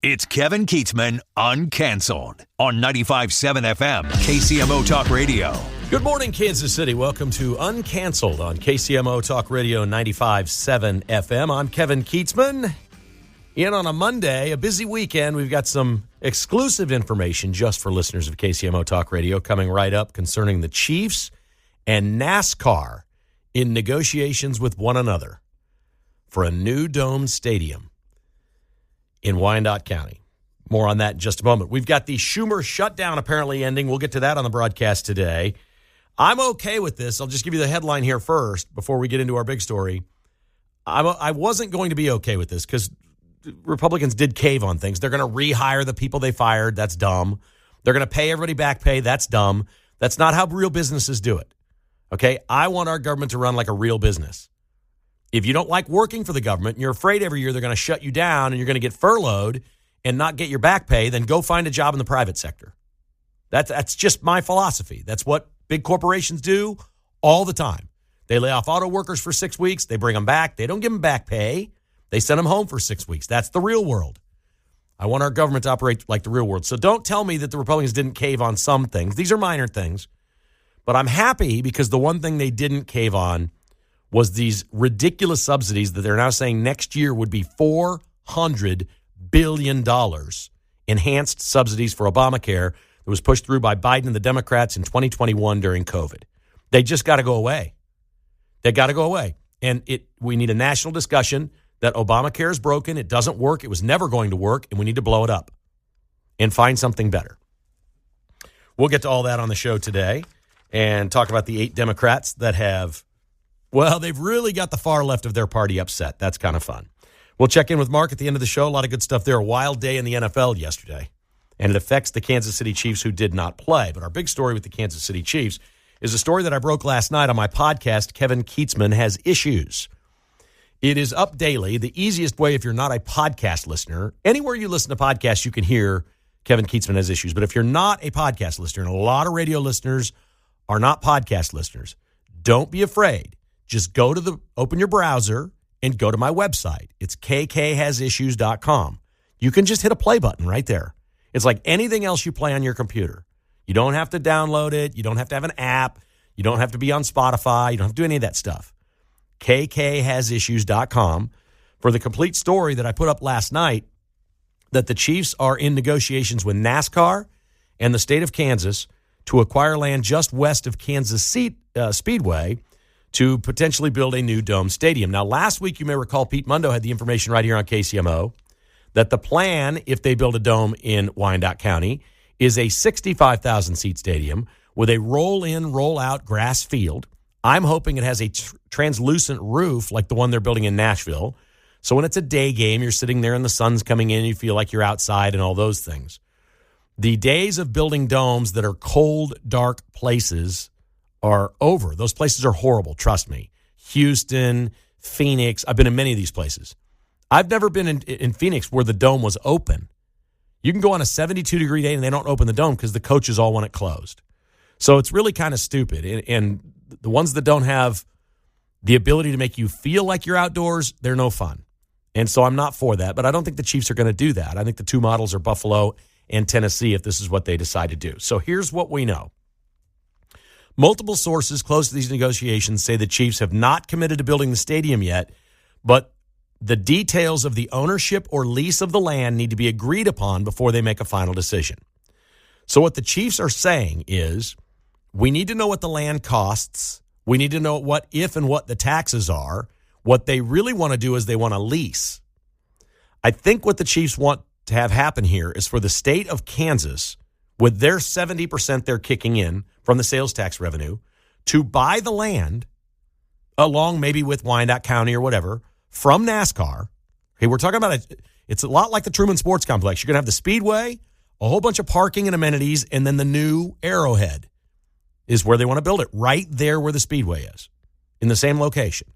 It's Kevin Keatsman Uncanceled on 95.7 FM, KCMO Talk Radio. Good morning, Kansas City. Welcome to Uncanceled on KCMO Talk Radio 95.7 FM. I'm Kevin Keatsman. In on a Monday, a busy weekend. We've got some exclusive information just for listeners of KCMO Talk Radio coming right up concerning the Chiefs and NASCAR in negotiations with one another for a new dome stadium in Wyandotte County. More on that in just a moment. We've got the Schumer shutdown apparently ending. We'll get to that on the broadcast today. I'm okay with this. I'll just give you the headline here first before we get into our big story. I wasn't going to be okay with this because Republicans did cave on things. They're going to rehire the people they fired. That's dumb. They're going to pay everybody back pay. That's dumb. That's not how real businesses do it. Okay? I want our government to run like a real business. If you don't like working for the government and you're afraid every year they're going to shut you down and you're going to get furloughed and not get your back pay, then go find a job in the private sector. That's just my philosophy. That's what big corporations do all the time. They lay off auto workers for 6 weeks. They bring them back. They don't give them back pay. They send them home for 6 weeks. That's the real world. I want our government to operate like the real world. So don't tell me that the Republicans didn't cave on some things. These are minor things. But I'm happy because the one thing they didn't cave on was these ridiculous subsidies that they're now saying next year would be $400 billion enhanced subsidies for Obamacare that was pushed through by Biden and the Democrats in 2021 during COVID. They just got to go away. They got to go away. And we need a national discussion that Obamacare is broken. It doesn't work. It was never going to work, and we need to blow it up and find something better. We'll get to all that on the show today and talk about the 8 Democrats that have, well, they've really got the far left of their party upset. That's kind of fun. We'll check in with Mark at the end of the show. A lot of good stuff there. A wild day in the NFL yesterday, and it affects the Kansas City Chiefs who did not play. But our big story with the Kansas City Chiefs is a story that I broke last night on my podcast, Kevin Keatsman Has Issues. It is up daily. The easiest way, if you're not a podcast listener, anywhere you listen to podcasts, you can hear Kevin Keatsman Has Issues. But if you're not a podcast listener, and a lot of radio listeners are not podcast listeners, don't be afraid. Just open your browser and go to my website. It's kkhasissues.com. You can just hit a play button right there. It's like anything else you play on your computer. You don't have to download it. You don't have to have an app. You don't have to be on Spotify. You don't have to do any of that stuff. kkhasissues.com for the complete story that I put up last night that the Chiefs are in negotiations with NASCAR and the state of Kansas to acquire land just west of Kansas Speedway to potentially build a new dome stadium. Now, last week, you may recall, Pete Mundo had the information right here on KCMO that the plan, if they build a dome in Wyandotte County, is a 65,000-seat stadium with a roll-in, roll-out grass field. I'm hoping it has a translucent roof like the one they're building in Nashville. So when it's a day game, you're sitting there and the sun's coming in, you feel like you're outside and all those things. The days of building domes that are cold, dark places are over. Those places are horrible, trust me. Houston, Phoenix, I've been in many of these places. I've never been in Phoenix where the dome was open. You can go on a 72-degree day and they don't open the dome because the coaches all want it closed. So it's really kind of stupid. And the ones that don't have the ability to make you feel like you're outdoors, they're no fun. And so I'm not for that, but I don't think the Chiefs are going to do that. I think the two models are Buffalo and Tennessee if this is what they decide to do. So here's what we know. Multiple sources close to these negotiations say the Chiefs have not committed to building the stadium yet, but the details of the ownership or lease of the land need to be agreed upon before they make a final decision. So what the Chiefs are saying is we need to know what the land costs. We need to know what the taxes are. What they really want to do is they want to lease. I think what the Chiefs want to have happen here is for the state of Kansas, with their 70% they're kicking in from the sales tax revenue, to buy the land along maybe with Wyandotte County or whatever from NASCAR. Okay, we're talking about it's a lot like the Truman Sports Complex. You're going to have the Speedway, a whole bunch of parking and amenities, and then the new Arrowhead is where they want to build it, right there where the Speedway is, in the same location.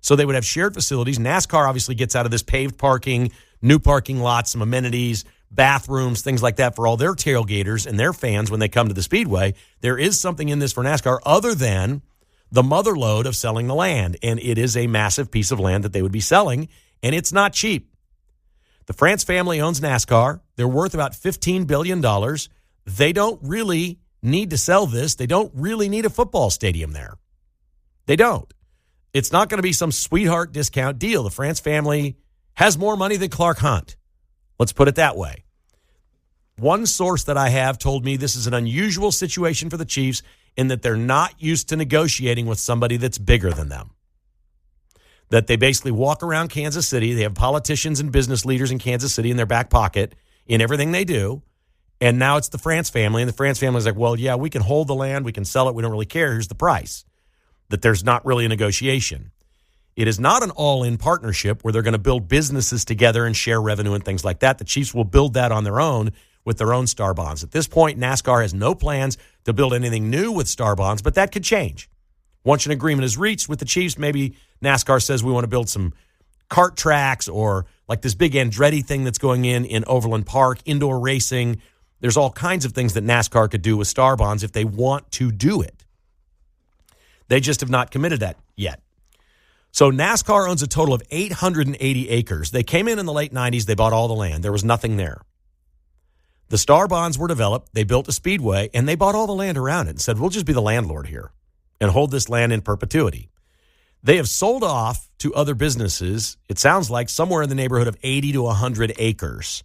So they would have shared facilities. NASCAR obviously gets out of this paved parking, new parking lots, some amenities, bathrooms, things like that for all their tailgaters and their fans when they come to the Speedway. There is something in this for NASCAR other than the mother lode of selling the land, and it is a massive piece of land that they would be selling, and it's not cheap. The France family owns NASCAR. They're worth about $15 billion. They don't really need to sell this. They don't really need a football stadium there. They don't. It's not going to be some sweetheart discount deal. The France family has more money than Clark Hunt. Let's put it that way. One source that I have told me this is an unusual situation for the Chiefs in that they're not used to negotiating with somebody that's bigger than them. That they basically walk around Kansas City. They have politicians and business leaders in Kansas City in their back pocket in everything they do. And now it's the France family. And the France family is like, well, yeah, we can hold the land. We can sell it. We don't really care. Here's the price. That there's not really a negotiation. It is not an all-in partnership where they're going to build businesses together and share revenue and things like that. The Chiefs will build that on their own with their own star bonds. At this point, NASCAR has no plans to build anything new with star bonds, but that could change. Once an agreement is reached with the Chiefs, maybe NASCAR says we want to build some kart tracks or like this big Andretti thing that's going in Overland Park, indoor racing. There's all kinds of things that NASCAR could do with star bonds if they want to do it. They just have not committed that yet. So NASCAR owns a total of 880 acres. They came in the late 90s. They bought all the land. There was nothing there. The star bonds were developed. They built a speedway, and they bought all the land around it and said, we'll just be the landlord here and hold this land in perpetuity. They have sold off to other businesses, it sounds like somewhere in the neighborhood of 80 to 100 acres.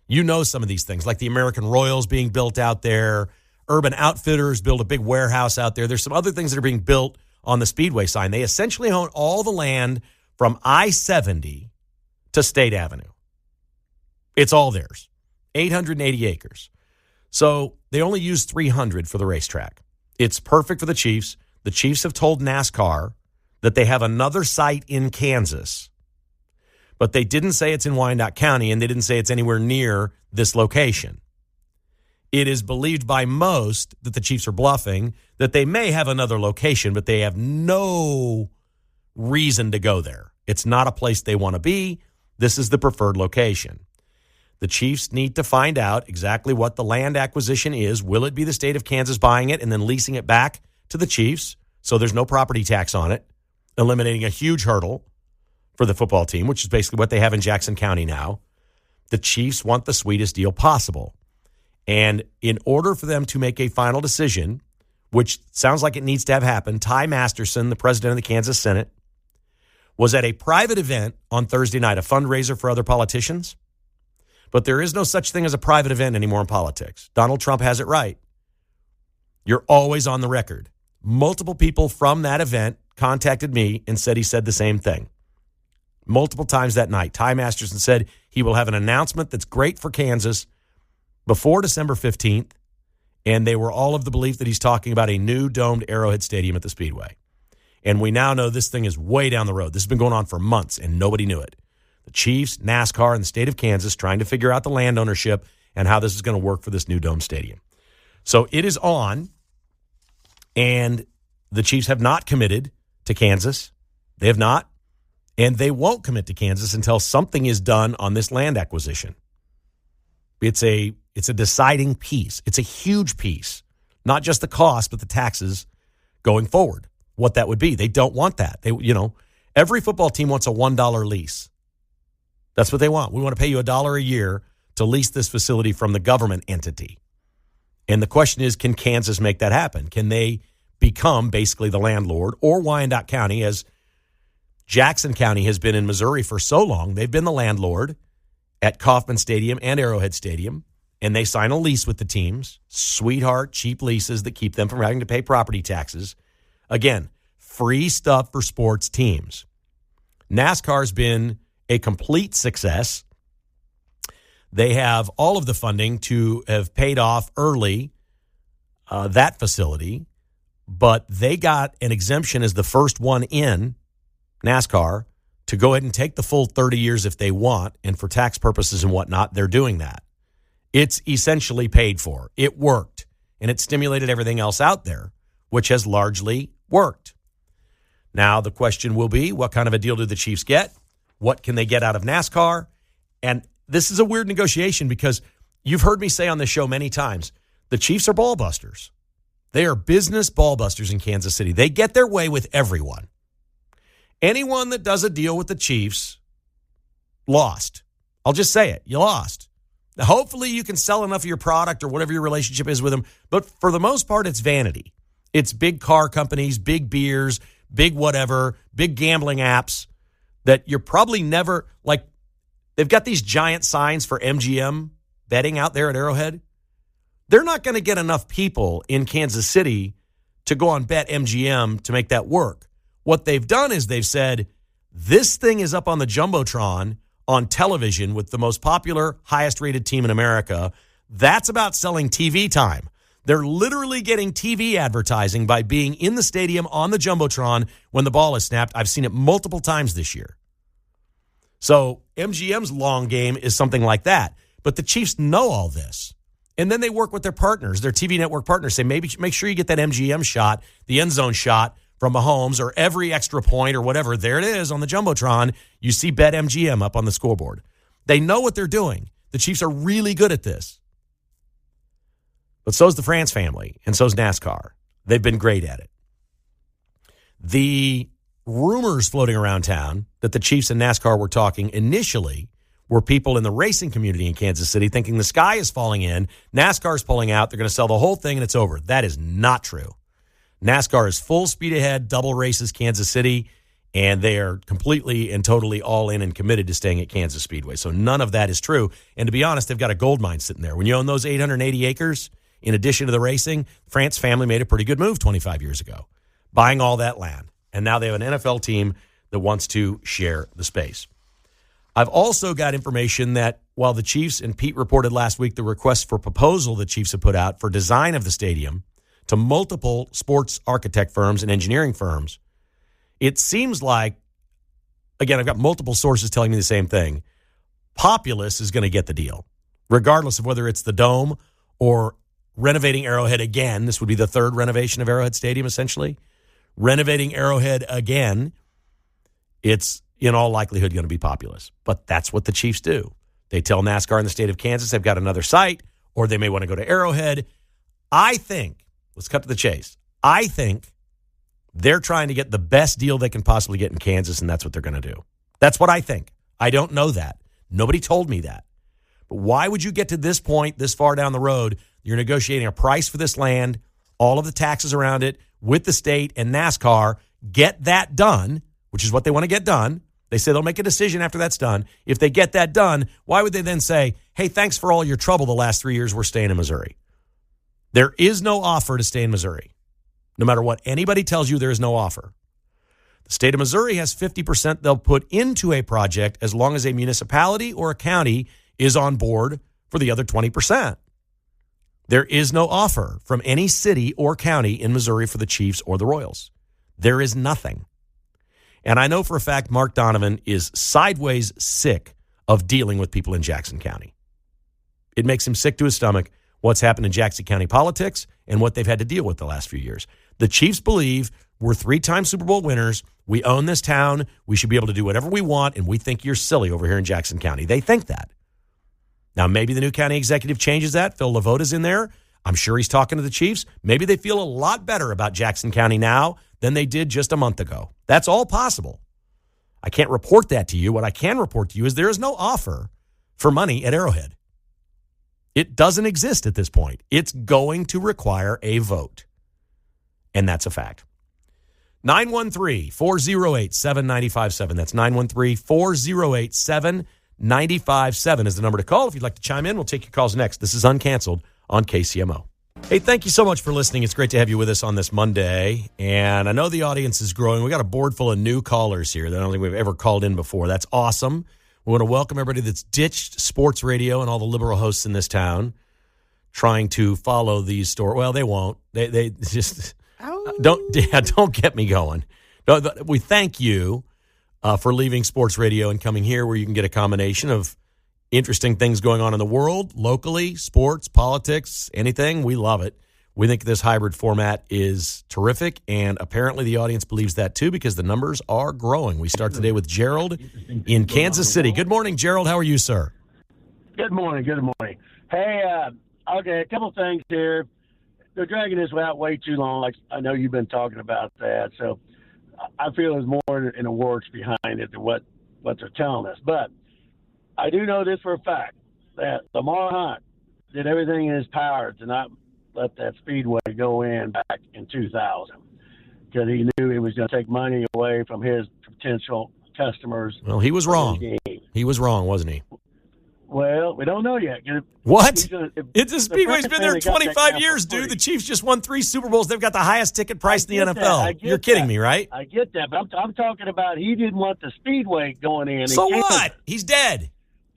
You know some of these things, like the American Royals being built out there. Urban Outfitters built a big warehouse out there. There's some other things that are being built on the Speedway sign. They essentially own all the land from I-70 to State Avenue. It's all theirs. 880 acres. So they only use 300 for the racetrack. It's perfect for the Chiefs. The Chiefs have told NASCAR that they have another site in Kansas, but they didn't say it's in Wyandotte County, and they didn't say it's anywhere near this location. It is believed by most that the Chiefs are bluffing, that they may have another location, but they have no reason to go there. It's not a place they want to be. This is the preferred location. The Chiefs need to find out exactly what the land acquisition is. Will it be the state of Kansas buying it and then leasing it back to the Chiefs so there's no property tax on it, eliminating a huge hurdle for the football team, which is basically what they have in Jackson County now? The Chiefs want the sweetest deal possible. And in order for them to make a final decision, which sounds like it needs to have happened, Ty Masterson, the president of the Kansas Senate, was at a private event on Thursday night, a fundraiser for other politicians. But there is no such thing as a private event anymore in politics. Donald Trump has it right. You're always on the record. Multiple people from that event contacted me and said he said the same thing. Multiple times that night, Ty Masterson said he will have an announcement that's great for Kansas before December 15th, and they were all of the belief that he's talking about a new domed Arrowhead Stadium at the Speedway. And we now know this thing is way down the road. This has been going on for months, and nobody knew it. The Chiefs, NASCAR, and the state of Kansas trying to figure out the land ownership and how this is going to work for this new dome stadium. So it is on, and the Chiefs have not committed to Kansas. They have not, and they won't commit to Kansas until something is done on this land acquisition. It's a deciding piece. It's a huge piece, not just the cost, but the taxes going forward, what that would be. They don't want that. Every football team wants a $1 lease. That's what they want. We want to pay you $1 a year to lease this facility from the government entity. And the question is, can Kansas make that happen? Can they become basically the landlord, or Wyandotte County, as Jackson County has been in Missouri for so long? They've been the landlord at Kauffman Stadium and Arrowhead Stadium, and they sign a lease with the teams, sweetheart, cheap leases that keep them from having to pay property taxes. Again, free stuff for sports teams. NASCAR's been a complete success. They have all of the funding to have paid off early that facility, but they got an exemption as the first one in NASCAR to go ahead and take the full 30 years if they want, and for tax purposes and whatnot, they're doing that. It's essentially paid for. It worked, and it stimulated everything else out there, which has largely worked. Now the question will be, what kind of a deal do the Chiefs get? What can they get out of NASCAR? And this is a weird negotiation because you've heard me say on this show many times, the Chiefs are ball busters. They are business ball busters in Kansas City. They get their way with everyone. Anyone that does a deal with the Chiefs lost I'll just say it. You lost. Now, hopefully you can sell enough of your product or whatever your relationship is with them. But for the most part, it's vanity. It's big car companies, big beers, big whatever, big gambling apps that you're probably never, like, they've got these giant signs for MGM betting out there at Arrowhead. They're not going to get enough people in Kansas City to go on Bet MGM to make that work. What they've done is they've said, this thing is up on the Jumbotron on television with the most popular, highest rated team in America. That's about selling TV time. They're literally getting TV advertising by being in the stadium on the Jumbotron when the ball is snapped. I've seen it multiple times this year. So MGM's long game is something like that. But the Chiefs know all this. And then they work with their partners, their TV network partners, say, maybe make sure you get that MGM shot, the end zone shot from Mahomes, or every extra point or whatever. There it is on the Jumbotron. You see Bet MGM up on the scoreboard. They know what they're doing. The Chiefs are really good at this. But so's the France family, and so's NASCAR. They've been great at it. The rumors floating around town that the Chiefs and NASCAR were talking initially were people in the racing community in Kansas City thinking the sky is falling in, NASCAR's pulling out, they're going to sell the whole thing, and it's over. That is not true. NASCAR is full speed ahead, double races, Kansas City, and they are completely and totally all in and committed to staying at Kansas Speedway. So none of that is true. And to be honest, they've got a gold mine sitting there. When you own those 880 acres, in addition to the racing, France family made a pretty good move 25 years ago, buying all that land. And now they have an NFL team that wants to share the space. I've also got information that while the Chiefs, and Pete reported last week the request for proposal the Chiefs have put out for design of the stadium to multiple sports architect firms and engineering firms, it seems like, again, I've got multiple sources telling me the same thing, Populous is going to get the deal, regardless of whether it's the Dome or renovating Arrowhead again. This would be the third renovation of Arrowhead Stadium, essentially. Renovating Arrowhead again, it's in all likelihood going to be Populous. But that's what the Chiefs do. They tell NASCAR in the state of Kansas they've got another site, or they may want to go to Arrowhead. I think, let's cut to the chase, I think they're trying to get the best deal they can possibly get in Kansas, and that's what they're going to do. That's what I think. I don't know that. Nobody told me that. But why would you get to this point, this far down the road? You're negotiating a price for this land, all of the taxes around it, with the state and NASCAR. Get that done, which is what they want to get done. They say they'll make a decision after that's done. If they get that done, why would they then say, hey, thanks for all your trouble the last 3 years, we're staying in Missouri? There is no offer to stay in Missouri. No matter what anybody tells you, there is no offer. The state of Missouri has 50% they'll put into a project as long as a municipality or a county is on board for the other 20%. There is no offer from any city or county in Missouri for the Chiefs or the Royals. There is nothing. And I know for a fact Mark Donovan is sideways sick of dealing with people in Jackson County. It makes him sick to his stomach what's happened in Jackson County politics and what they've had to deal with the last few years. The Chiefs believe we're 3-time Super Bowl winners. We own this town. We should be able to do whatever we want, and we think you're silly over here in Jackson County. They think that. Now, maybe the new county executive changes that. Phil LaVota's in there. I'm sure he's talking to the Chiefs. Maybe they feel a lot better about Jackson County now than they did just a month ago. That's all possible. I can't report that to you. What I can report to you is there is no offer for money at Arrowhead. It doesn't exist at this point. It's going to require a vote. And that's a fact. 913-408-7957. That's 913-408-7957 is the number to call. If you'd like to chime in, we'll take your calls next. This is Uncanceled on KCMO. Hey, thank you so much for listening. It's great to have you with us on this Monday. And I know the audience is growing. We got a board full of new callers here that I don't think we've ever called in before. That's awesome. We want to welcome everybody that's ditched sports radio and all the liberal hosts in this town trying to follow these stories. Well, they won't. They just don't get me going. No, we thank you for leaving sports radio and coming here where you can get a combination of interesting things going on in the world, locally, sports, politics, anything. We love it. We think this hybrid format is terrific, and apparently the audience believes that too because the numbers are growing. We start today with Gerald in Kansas City. Good morning, Gerald. How are you, sir? Good morning. Good morning. Hey, okay, a couple things here. They're dragging this out way too long. Like I know you've been talking about that, so I feel there's more in the works behind it than what they're telling us. But I do know this for a fact, that Lamar Hunt did everything in his power to not let that speedway go in back in 2000 because he knew he was going to take money away from his potential customers. Well, he was wrong. He was wrong, wasn't he? Well, we don't know yet. What? It's a Speedway's been there 25 years, dude. The Chiefs just won 3 Super Bowls. They've got the highest ticket price in the NFL. You're kidding me, right? I get that, but I'm talking about he didn't want the Speedway going in. So what? He's dead.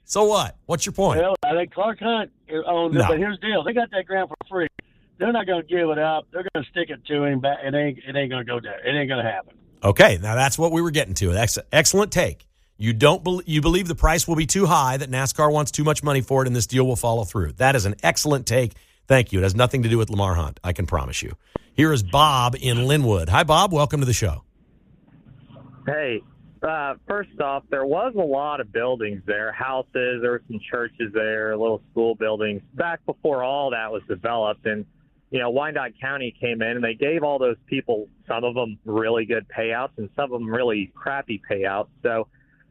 So what? What's your point? Well, I think Clark Hunt owned it, but here's the deal. They got that ground for free. They're not going to give it up. They're going to stick it to him. It ain't going to go there. It ain't going to happen. Okay, now that's what we were getting to. That's an excellent take. You believe the price will be too high, that NASCAR wants too much money for it, and this deal will follow through. That is an excellent take. Thank you. It has nothing to do with Lamar Hunt, I can promise you. Here is Bob in Linwood. Hi, Bob. Welcome to the show. Hey, first off, there was a lot of buildings there, houses, there were some churches there, little school buildings, back before all that was developed. And, Wyandotte County came in, and they gave all those people, some of them really good payouts and some of them really crappy payouts. So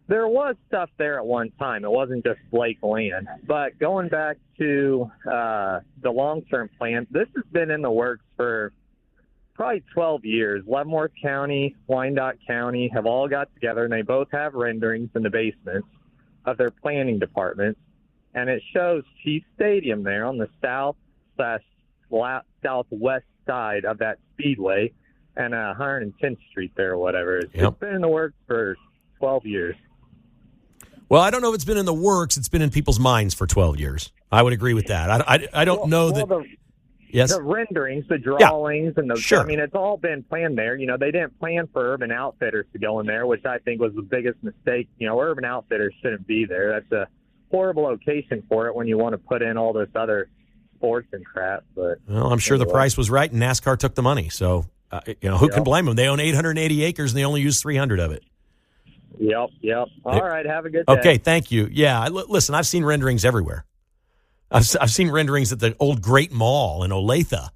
there was stuff there at one time. It wasn't just lake land. But going back to the long-term plan, this has been in the works for probably 12 years. Leavenworth County, Wyandotte County have all got together, and they both have renderings in the basements of their planning departments. And it shows Chief Stadium there on the southwest side of that speedway and 110th Street there or whatever. It's been in the works for 12 years. Well, I don't know if it's been in the works. It's been in people's minds for 12 years. I would agree with that. I don't know that. Yes. The renderings, the drawings, and sure. I mean, it's all been planned there. They didn't plan for Urban Outfitters to go in there, which I think was the biggest mistake. Urban Outfitters shouldn't be there. That's a horrible location for it when you want to put in all this other sports and crap. But I'm sure the price was right, and NASCAR took the money. So, who can blame them? They own 880 acres, and they only use 300 of it. Yep. All right, have a good day. Okay, thank you. Yeah, listen, I've seen renderings everywhere. I've seen renderings at the old Great Mall in Olathe.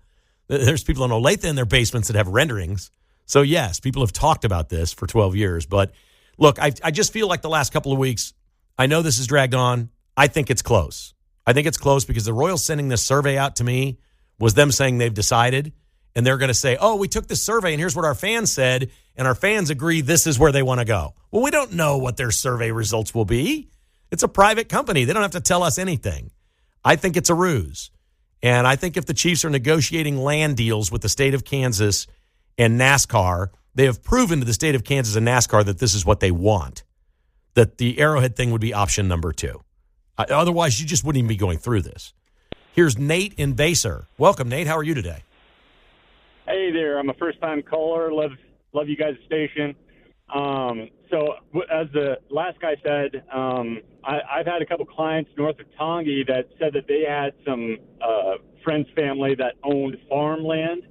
There's people in Olathe in their basements that have renderings. So, yes, people have talked about this for 12 years. But, look, I just feel like the last couple of weeks, I know this has dragged on. I think it's close. I think it's close because the Royals sending this survey out to me was them saying they've decided. And they're going to say, we took this survey, and here's what our fans said, and our fans agree this is where they want to go. Well, we don't know what their survey results will be. It's a private company. They don't have to tell us anything. I think it's a ruse. And I think if the Chiefs are negotiating land deals with the state of Kansas and NASCAR, they have proven to the state of Kansas and NASCAR that this is what they want, that the Arrowhead thing would be option number 2. Otherwise, you just wouldn't even be going through this. Here's Nate in Baser. Welcome, Nate. How are you today? Hey there. I'm a first-time caller. Love you guys' station. So as the last guy said, I've had a couple clients north of Tongi that said that they had some friends' family that owned farmland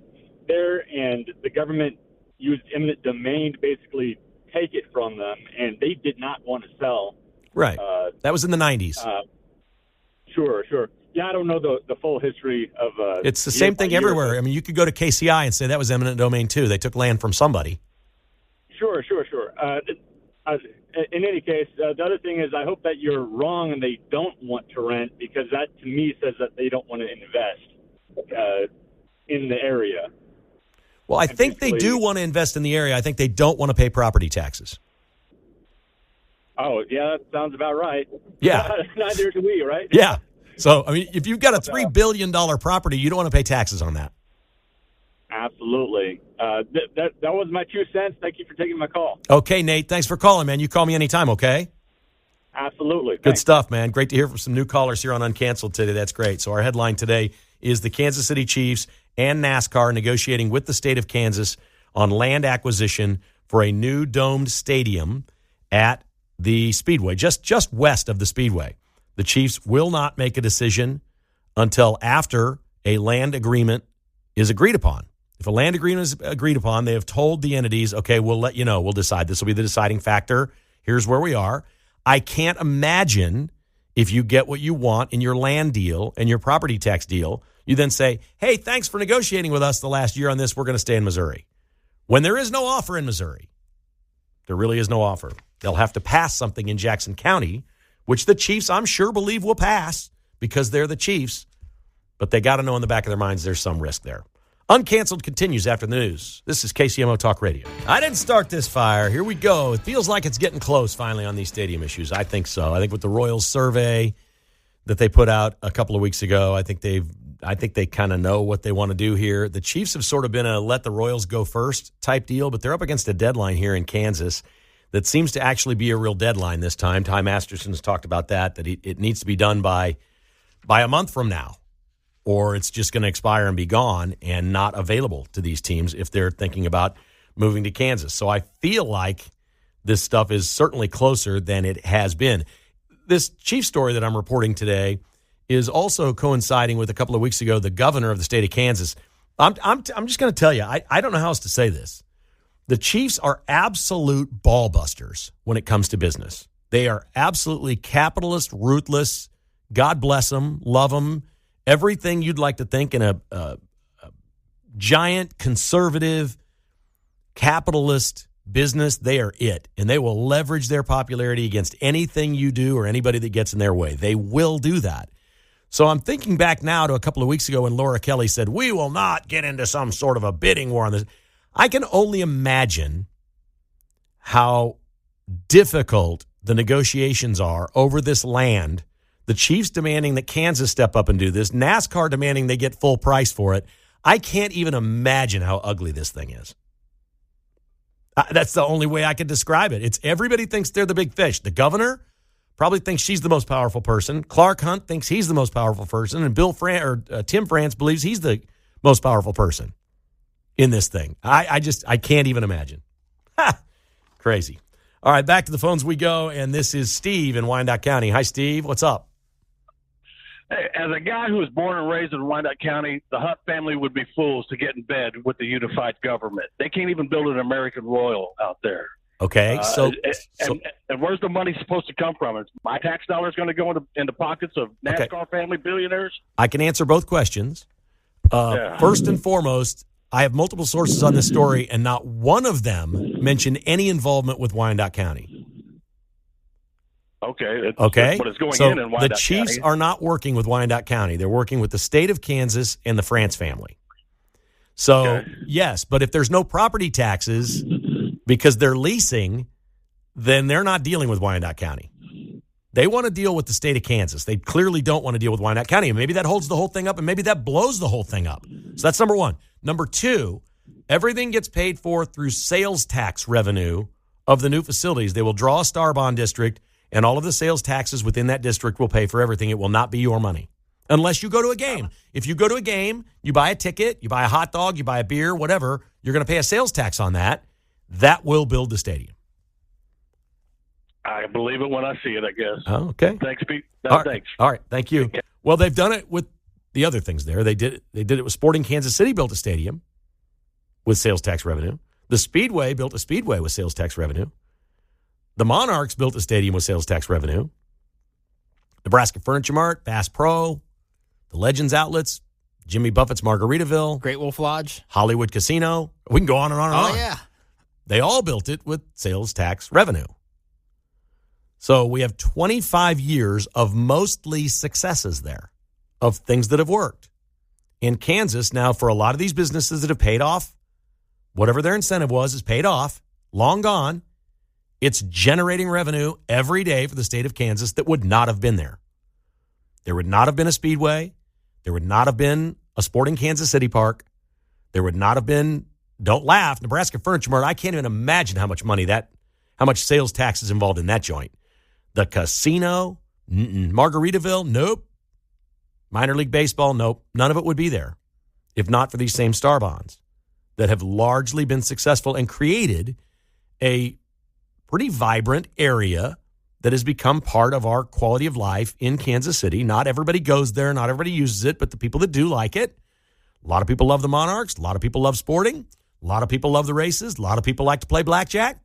there, and the government used eminent domain to basically take it from them, and they did not want to sell. Right. That was in the 90s. Sure. Yeah, I don't know the full history of it's the same thing everywhere. I mean, you could go to KCI and say that was eminent domain, too. They took land from somebody. Sure. In any case, the other thing is I hope that you're wrong and they don't want to rent, because that, to me, says that they don't want to invest in the area. Well, I think they do want to invest in the area. I think they don't want to pay property taxes. Oh, yeah, that sounds about right. Yeah. Neither do we, right? Yeah. So, I mean, if you've got a $3 billion property, you don't want to pay taxes on that. Absolutely. That was my 2 cents. Thank you for taking my call. Okay, Nate. Thanks for calling, man. You call me anytime, okay? Absolutely. Good stuff, man. Great to hear from some new callers here on Uncanceled today. That's great. So our headline today is the Kansas City Chiefs and NASCAR negotiating with the state of Kansas on land acquisition for a new domed stadium at the Speedway, just west of the Speedway. The Chiefs will not make a decision until after a land agreement is agreed upon. If a land agreement is agreed upon, they have told the entities, okay, we'll let you know. We'll decide. This will be the deciding factor. Here's where we are. I can't imagine if you get what you want in your land deal and your property tax deal, you then say, hey, thanks for negotiating with us the last year on this. We're going to stay in Missouri. When there is no offer in Missouri, there really is no offer. They'll have to pass something in Jackson County, which the Chiefs, I'm sure, believe will pass because they're the Chiefs. But they got to know in the back of their minds there's some risk there. Uncanceled continues after the news. This is KCMO Talk Radio. I didn't start this fire. Here we go. It feels like it's getting close finally on these stadium issues. I think so. I think with the Royals survey that they put out a couple of weeks ago, I think they kind of know what they want to do here. The Chiefs have sort of been a let the Royals go first type deal, but they're up against a deadline here in Kansas that seems to actually be a real deadline this time. Ty Masterson's talked about that it needs to be done by a month from now, or it's just going to expire and be gone and not available to these teams if they're thinking about moving to Kansas. So I feel like this stuff is certainly closer than it has been. This Chief story that I'm reporting today is also coinciding with a couple of weeks ago, the governor of the state of Kansas. I'm just going to tell you, I don't know how else to say this. The Chiefs are absolute ball busters when it comes to business. They are absolutely capitalist, ruthless. God bless them, love them. Everything you'd like to think in a giant, conservative, capitalist business, they are it. And they will leverage their popularity against anything you do or anybody that gets in their way. They will do that. So I'm thinking back now to a couple of weeks ago when Laura Kelly said, we will not get into some sort of a bidding war on this. I can only imagine how difficult the negotiations are over this land. The Chiefs demanding that Kansas step up and do this. NASCAR demanding they get full price for it. I can't even imagine how ugly this thing is. That's the only way I could describe it. It's everybody thinks they're the big fish. The governor probably thinks she's the most powerful person. Clark Hunt thinks he's the most powerful person. And Tim France believes he's the most powerful person in this thing. I can't even imagine. Ha! Crazy. All right, back to the phones we go. And this is Steve in Wyandotte County. Hi, Steve. What's up? Hey, as a guy who was born and raised in Wyandotte County, the Hutt family would be fools to get in bed with the unified government. They can't even build an American Royal out there. Okay, and where's the money supposed to come from? Is my tax dollars going to go in the pockets of NASCAR family billionaires? I can answer both questions. First and foremost, I have multiple sources on this story, and not one of them mentioned any involvement with Wyandotte County. Okay. But it's going so in Wyandotte the Chiefs County. are not working with Wyandotte County. They're working with the state of Kansas and the France family. So, yes, but if there's no property taxes because they're leasing, then they're not dealing with Wyandotte County. They want to deal with the state of Kansas. They clearly don't want to deal with Wyandotte County. And maybe that holds the whole thing up, and maybe that blows the whole thing up. So that's number one. Number two, everything gets paid for through sales tax revenue of the new facilities. They will draw a star bond district, and all of the sales taxes within that district will pay for everything. It will not be your money unless you go to a game. If you go to a game, you buy a ticket, you buy a hot dog, you buy a beer, whatever, you're going to pay a sales tax on that. That will build the stadium. I believe it when I see it, I guess. Oh, okay. Thanks, Pete. Thanks. All right. Thank you. Well, they've done it with the other things there. They did it with Sporting Kansas City, built a stadium with sales tax revenue. The Speedway built a speedway with sales tax revenue. The Monarchs built a stadium with sales tax revenue. Nebraska Furniture Mart, Bass Pro, the Legends Outlets, Jimmy Buffett's Margaritaville, Great Wolf Lodge, Hollywood Casino. We can go on and on and on. Oh, yeah. They all built it with sales tax revenue. So we have 25 years of mostly successes there, of things that have worked. In Kansas, now for a lot of these businesses that have paid off, whatever their incentive was is paid off, long gone. It's generating revenue every day for the state of Kansas that would not have been there. There would not have been a Speedway. There would not have been a Sporting Kansas City Park. There would not have been, don't laugh, Nebraska Furniture Mart. I can't even imagine how much money how much sales tax is involved in that joint. The casino, Margaritaville, nope. Minor League Baseball, nope. None of it would be there if not for these same star bonds that have largely been successful and created a pretty vibrant area that has become part of our quality of life in Kansas City. Not everybody goes there. Not everybody uses it, but the people that do like it. A lot of people love the Monarchs. A lot of people love sporting. A lot of people love the races. A lot of people like to play blackjack.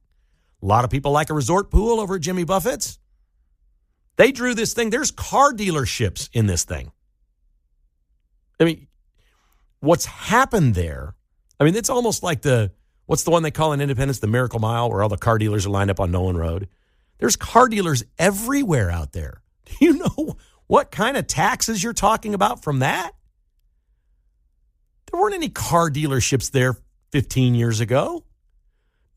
A lot of people like a resort pool over at Jimmy Buffett's. They drew this thing. There's car dealerships in this thing. I mean, what's happened there, it's almost like what's the one they call in Independence, the Miracle Mile, where all the car dealers are lined up on Nolan Road. There's car dealers everywhere out there. Do you know what kind of taxes you're talking about from that? There weren't any car dealerships there 15 years ago.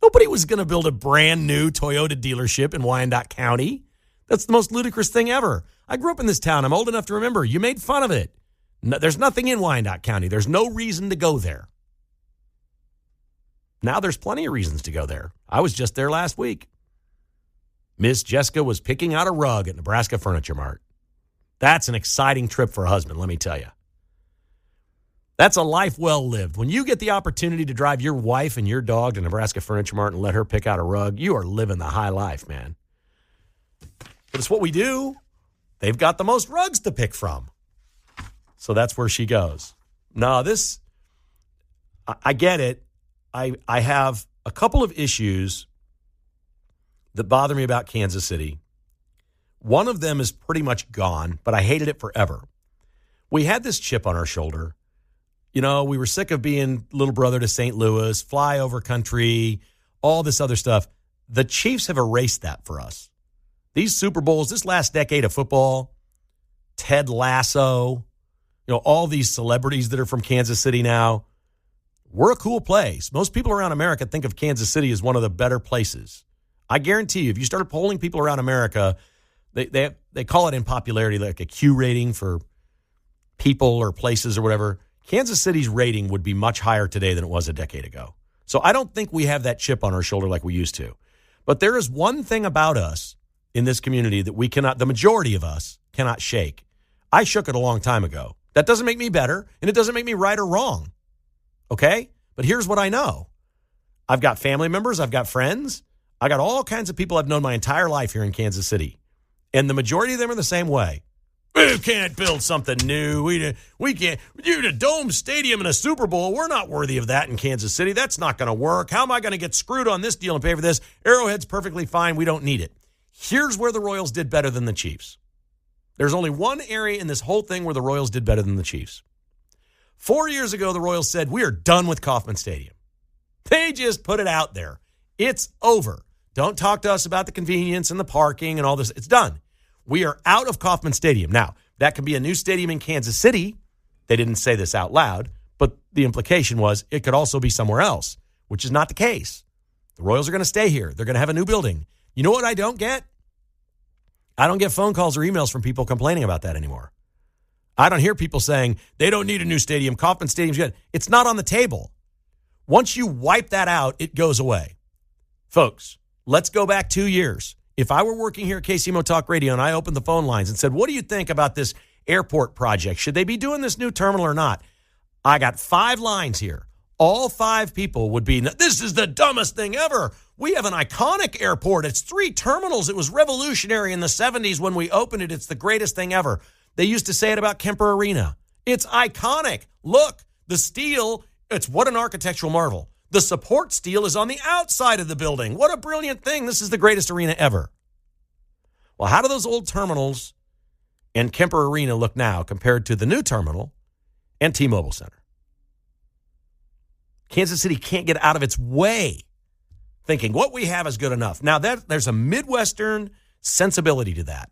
Nobody was going to build a brand new Toyota dealership in Wyandotte County. That's the most ludicrous thing ever. I grew up in this town. I'm old enough to remember. You made fun of it. No, there's nothing in Wyandotte County. There's no reason to go there. Now there's plenty of reasons to go there. I was just there last week. Miss Jessica was picking out a rug at Nebraska Furniture Mart. That's an exciting trip for a husband, let me tell you. That's a life well lived. When you get the opportunity to drive your wife and your dog to Nebraska Furniture Mart and let her pick out a rug, you are living the high life, man. But it's what we do. They've got the most rugs to pick from. So that's where she goes. No, I get it. I have a couple of issues that bother me about Kansas City. One of them is pretty much gone, but I hated it forever. We had this chip on our shoulder. You know, we were sick of being little brother to St. Louis, flyover country, all this other stuff. The Chiefs have erased that for us. These Super Bowls, this last decade of football, Ted Lasso, all these celebrities that are from Kansas City now, we're a cool place. Most people around America think of Kansas City as one of the better places. I guarantee you, if you started polling people around America, they call it in popularity like a Q rating for people or places or whatever. Kansas City's rating would be much higher today than it was a decade ago. So I don't think we have that chip on our shoulder like we used to. But there is one thing about us in this community that the majority of us cannot shake. I shook it a long time ago. That doesn't make me better, and it doesn't make me right or wrong. Okay? But here's what I know. I've got family members. I've got friends. I got all kinds of people I've known my entire life here in Kansas City. And the majority of them are the same way. We can't build something new. We can't. Dude, a dome stadium and a Super Bowl, we're not worthy of that in Kansas City. That's not going to work. How am I going to get screwed on this deal and pay for this? Arrowhead's perfectly fine. We don't need it. Here's where the Royals did better than the Chiefs. There's only one area in this whole thing where the Royals did better than the Chiefs. 4 years ago, the Royals said, we are done with Kauffman Stadium. They just put it out there. It's over. Don't talk to us about the convenience and the parking and all this. It's done. We are out of Kauffman Stadium. Now, that can be a new stadium in Kansas City. They didn't say this out loud, but the implication was it could also be somewhere else, which is not the case. The Royals are going to stay here. They're going to have a new building. You know what I don't get? I don't get phone calls or emails from people complaining about that anymore. I don't hear people saying they don't need a new stadium. Kauffman Stadium's good. It's not on the table. Once you wipe that out, it goes away. Folks, let's go back 2 years. If I were working here at KCMO Talk Radio and I opened the phone lines and said, what do you think about this airport project? Should they be doing this new terminal or not? I got 5 lines here. All 5 people would be, this is the dumbest thing ever. We have an iconic airport. It's 3 terminals. It was revolutionary in the 70s when we opened it. It's the greatest thing ever. They used to say it about Kemper Arena. It's iconic. Look, the steel, it's what an architectural marvel. The support steel is on the outside of the building. What a brilliant thing. This is the greatest arena ever. Well, how do those old terminals and Kemper Arena look now compared to the new terminal and T-Mobile Center? Kansas City can't get out of its way thinking what we have is good enough. Now, there's a Midwestern sensibility to that.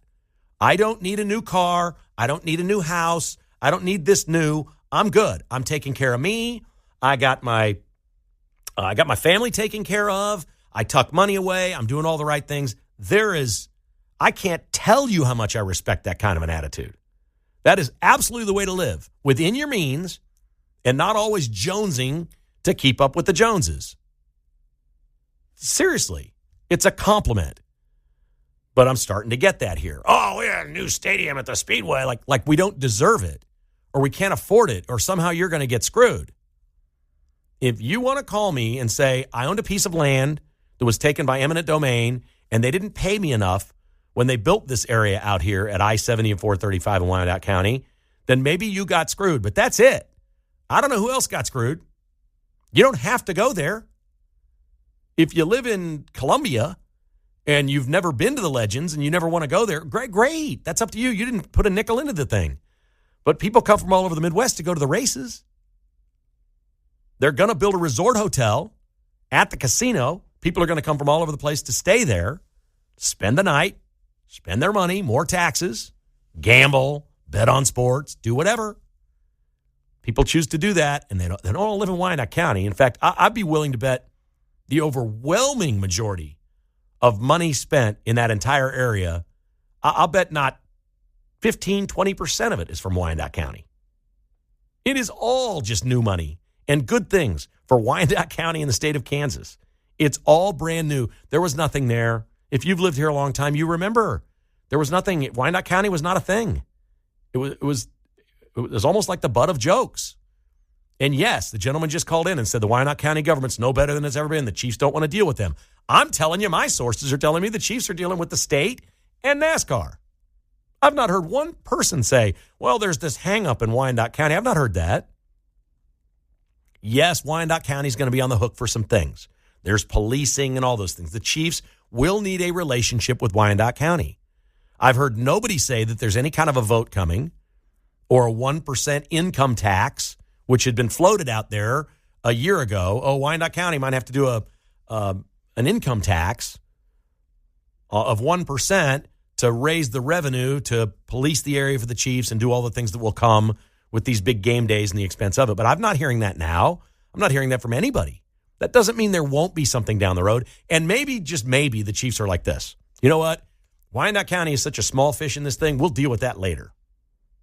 I don't need a new car. I don't need a new house. I don't need this new. I'm good. I'm taking care of me. I got my family taken care of. I tuck money away. I'm doing all the right things. I can't tell you how much I respect that kind of an attitude. That is absolutely the way to live, within your means and not always jonesing to keep up with the Joneses. Seriously, it's a compliment. But I'm starting to get that here. Oh, we had a new stadium at the Speedway. Like we don't deserve it, or we can't afford it, or somehow you're going to get screwed. If you want to call me and say, I owned a piece of land that was taken by eminent domain, and they didn't pay me enough when they built this area out here at I-70 and 435 in Wyandotte County, then maybe you got screwed. But that's it. I don't know who else got screwed. You don't have to go there. If you live in Columbia and you've never been to the Legends and you never want to go there, great. That's up to you. You didn't put a nickel into the thing. But people come from all over the Midwest to go to the races. They're going to build a resort hotel at the casino. People are going to come from all over the place to stay there. spend the night, spend their money, more taxes, gamble, bet on sports, do whatever. People choose to do that, and they don't all live in Wyandotte County. In fact, I'd be willing to bet the overwhelming majority of money spent in that entire area, I'll bet not 15, 20% of it is from Wyandotte County. It is all just new money and good things for Wyandotte County and the state of Kansas. It's all brand new. There was nothing there. If you've lived here a long time, you remember there was nothing. Wyandotte County was not a thing. It was almost like the butt of jokes. And yes, the gentleman just called in and said the Wyandotte County government's no better than it's ever been. The Chiefs don't want to deal with them. I'm telling you, my sources are telling me the Chiefs are dealing with the state and NASCAR. I've not heard one person say, well, there's this hang-up in Wyandotte County. I've not heard that. Yes, Wyandotte County is going to be on the hook for some things. There's policing and all those things. The Chiefs will need a relationship with Wyandotte County. I've heard nobody say that there's any kind of a vote coming or a 1% income tax, which had been floated out there a year ago. Oh, Wyandotte County might have to do an income tax of 1% to raise the revenue to police the area for the Chiefs and do all the things that will come with these big game days and the expense of it. But I'm not hearing that now. I'm not hearing that from anybody. That doesn't mean there won't be something down the road. And maybe, just maybe, the Chiefs are like this. You know what? Wyandotte County is such a small fish in this thing. We'll deal with that later.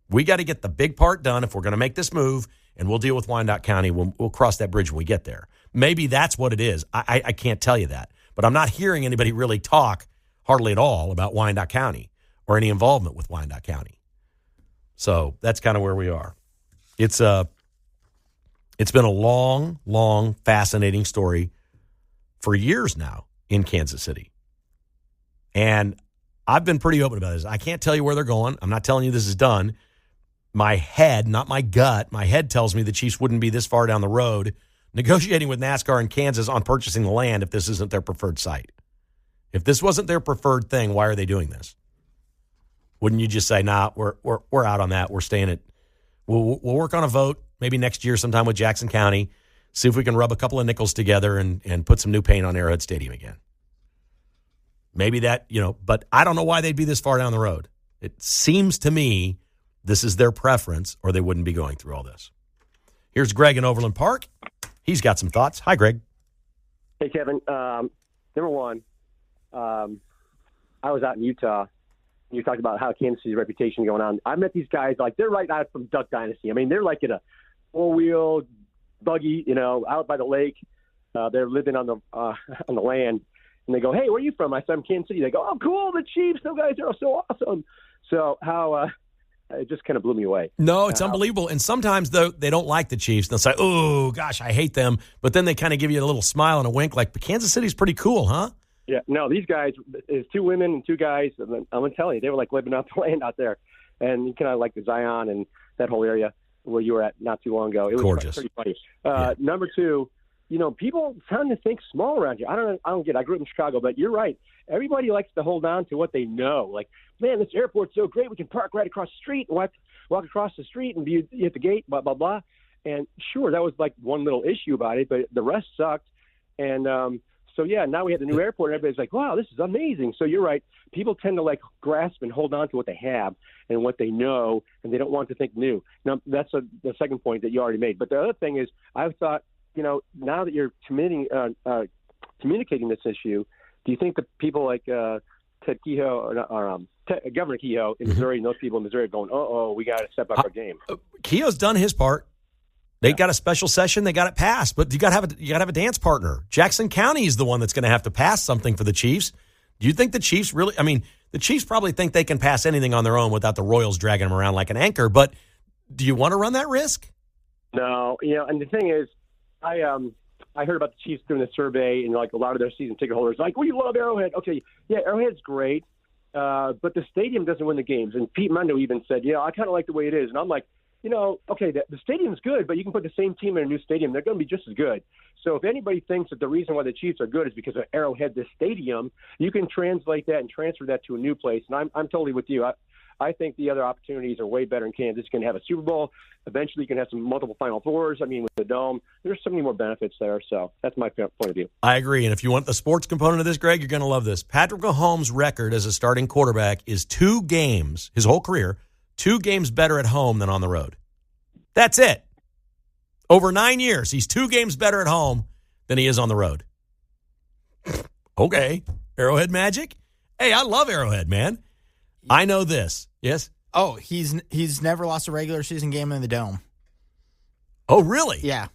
We got to get the big part done if we're going to make this move, and we'll deal with Wyandotte County. We'll cross that bridge when we get there. Maybe that's what it is. I can't tell you that. But I'm not hearing anybody really talk hardly at all about Wyandotte County or any involvement with Wyandotte County. So that's kind of where we are. It's been a long, long, fascinating story for years now in Kansas City. And I've been pretty open about this. I can't tell you where they're going. I'm not telling you this is done. My head, not my gut, my head tells me the Chiefs wouldn't be this far down the road negotiating with NASCAR in Kansas on purchasing the land if this isn't their preferred site. If this wasn't their preferred thing, why are they doing this? Wouldn't you just say, nah, we're out on that. We're staying at, we'll work on a vote maybe next year sometime with Jackson County, see if we can rub a couple of nickels together and put some new paint on Arrowhead Stadium again. Maybe that, but I don't know why they'd be this far down the road. It seems to me this is their preference, or they wouldn't be going through all this. Here's Greg in Overland Park. He's got some thoughts. Hi, Greg. Hey, Kevin. Number one, I was out in Utah. You talked about how Kansas City's reputation going on. I met these guys, they're right out from Duck Dynasty. I mean, they're like in a four-wheel buggy, out by the lake. They're living on the land. And they go, hey, where are you from? I said, I'm Kansas City. They go, oh, cool, the Chiefs. Those guys are so awesome. So how it just kind of blew me away. No, it's unbelievable. And sometimes, though, they don't like the Chiefs. They'll say, oh, gosh, I hate them. But then they kind of give you a little smile and a wink like, but Kansas City's pretty cool, huh? Yeah, no, these guys, it's two women and two guys. I'm going to tell you, they were like living off the land out there. And you kind of like the Zion and that whole area where you were at not too long ago. It was gorgeous. Pretty funny. Number two, people tend to think small around here. I don't get it. I grew up in Chicago, but you're right. Everybody likes to hold on to what they know. Like, man, this airport's so great. We can park right across the street and walk across the street and be at the gate, blah, blah, blah. And sure, that was like one little issue about it, but the rest sucked. And so, now we have the new airport, and everybody's like, wow, this is amazing. So you're right. People tend to, grasp and hold on to what they have and what they know, and they don't want to think new. Now, that's the second point that you already made. But the other thing is, I thought, now that you're communicating this issue, do you think that people like Ted Kehoe or Governor Kehoe in Missouri and those people in Missouri are going, we got to step up our game? Kehoe's done his part. They got a special session. They got it passed, but you got to have a dance partner. Jackson County is the one that's going to have to pass something for the Chiefs. Do you think the Chiefs really? I mean, the Chiefs probably think they can pass anything on their own without the Royals dragging them around like an anchor. But do you want to run that risk? No, and the thing is, I heard about the Chiefs doing a survey, and a lot of their season ticket holders we love Arrowhead. Okay, yeah, Arrowhead's great, but the stadium doesn't win the games. And Pete Mendo even said, I kind of like the way it is. And I'm like, okay, the stadium's good, but you can put the same team in a new stadium. They're going to be just as good. So if anybody thinks that the reason why the Chiefs are good is because of Arrowhead, this stadium, you can translate that and transfer that to a new place. And I'm totally with you. I think the other opportunities are way better in Kansas. You can have a Super Bowl. Eventually, you can have some multiple Final Fours. I mean, with the Dome, there's so many more benefits there. So that's my point of view. I agree. And if you want the sports component of this, Greg, you're going to love this. Patrick Mahomes' record as a starting quarterback is 2 games, his whole career, 2 games better at home than on the road. That's it. Over 9 years, he's 2 games better at home than he is on the road. Okay. Arrowhead Magic? Hey, I love Arrowhead, man. I know this. Yes? Oh, he's never lost a regular season game in the Dome. Oh, really? Yeah.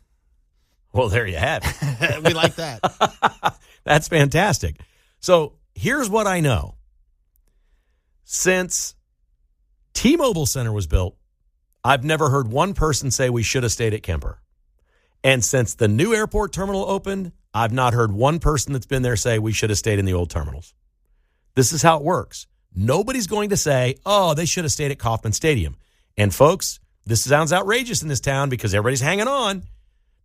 Well, there you have it. We like that. That's fantastic. So here's what I know. Since T-Mobile Center was built, I've never heard one person say we should have stayed at Kemper. And since the new airport terminal opened, I've not heard one person that's been there say we should have stayed in the old terminals. This is how it works. Nobody's going to say, oh, they should have stayed at Kauffman Stadium. And folks, this sounds outrageous in this town because everybody's hanging on.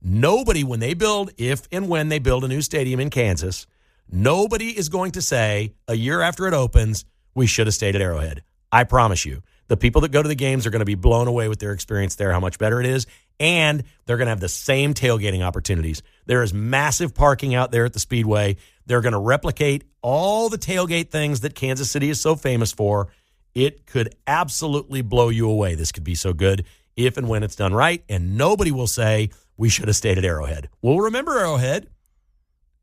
Nobody, when they build, if and when they build a new stadium in Kansas, nobody is going to say a year after it opens, we should have stayed at Arrowhead. I promise you. The people that go to the games are going to be blown away with their experience there, how much better it is, and they're going to have the same tailgating opportunities. There is massive parking out there at the Speedway. They're going to replicate all the tailgate things that Kansas City is so famous for. It could absolutely blow you away. This could be so good if and when it's done right, and nobody will say we should have stayed at Arrowhead. We'll remember Arrowhead.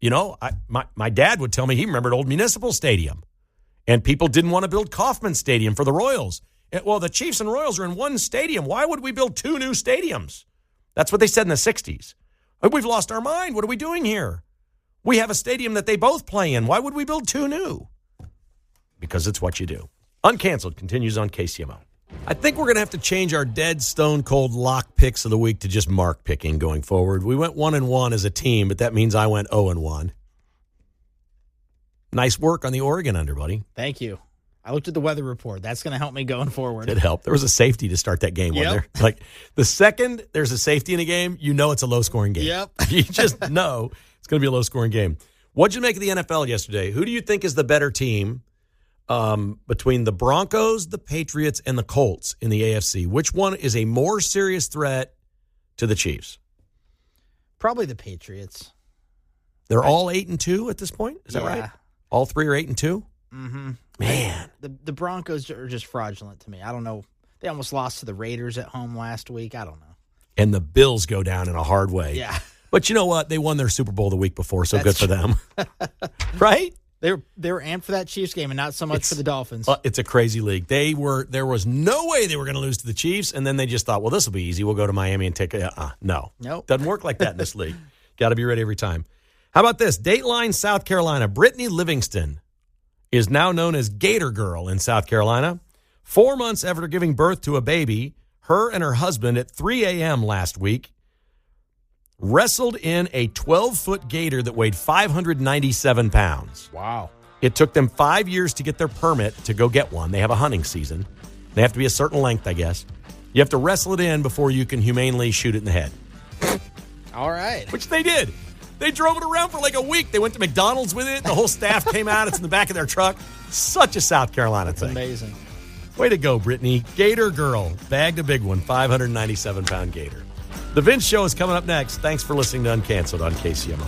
You know, my dad would tell me he remembered Old Municipal Stadium, and people didn't want to build Kauffman Stadium for the Royals. Well, the Chiefs and Royals are in one stadium. Why would we build 2 new stadiums? That's what they said in the 60s. We've lost our mind. What are we doing here? We have a stadium that they both play in. Why would we build 2 new? Because it's what you do. Uncanceled continues on KCMO. I think we're going to have to change our dead stone cold lock picks of the week to just mark picking going forward. We went 1-1 as a team, but that means I went 0-1. Nice work on the Oregon under, buddy. Thank you. I looked at the weather report. That's going to help me going forward. It helped. There was a safety to start that game, wasn't there? Like, the second there's a safety in a game, you know it's a low-scoring game. Yep. You just know it's going to be a low-scoring game. What'd you make of the NFL yesterday? Who do you think is the better team between the Broncos, the Patriots, and the Colts in the AFC? Which one is a more serious threat to the Chiefs? Probably the Patriots. They're all 8-2 at this point? Is that right? All 3 are 8-2? Mm-hmm. Man. The Broncos are just fraudulent to me. I don't know. They almost lost to the Raiders at home last week. I don't know. And the Bills go down in a hard way. Yeah. But you know what? They won their Super Bowl the week before, so good for them. Right? They were amped for that Chiefs game and not so much for the Dolphins. It's a crazy league. There was no way they were going to lose to the Chiefs, and then they just thought, well, this will be easy. We'll go to Miami and take no. Nope. Doesn't work like that in this league. Got to be ready every time. How about this? Dateline, South Carolina. Brittany Livingston is now known as Gator Girl in South Carolina. 4 months after giving birth to a baby, her and her husband at 3 a.m. last week wrestled in a 12-foot gator that weighed 597 pounds. Wow. It took them 5 years to get their permit to go get one. They have a hunting season. They have to be a certain length, I guess. You have to wrestle it in before you can humanely shoot it in the head. All right. Which they did. They drove it around for like a week. They went to McDonald's with it. The whole staff came out. It's in the back of their truck. Such a South Carolina thing. Amazing. Way to go, Brittany. Gator Girl. Bagged a big one. 597-pound gator. The Vince Show is coming up next. Thanks for listening to Uncanceled on KCMO.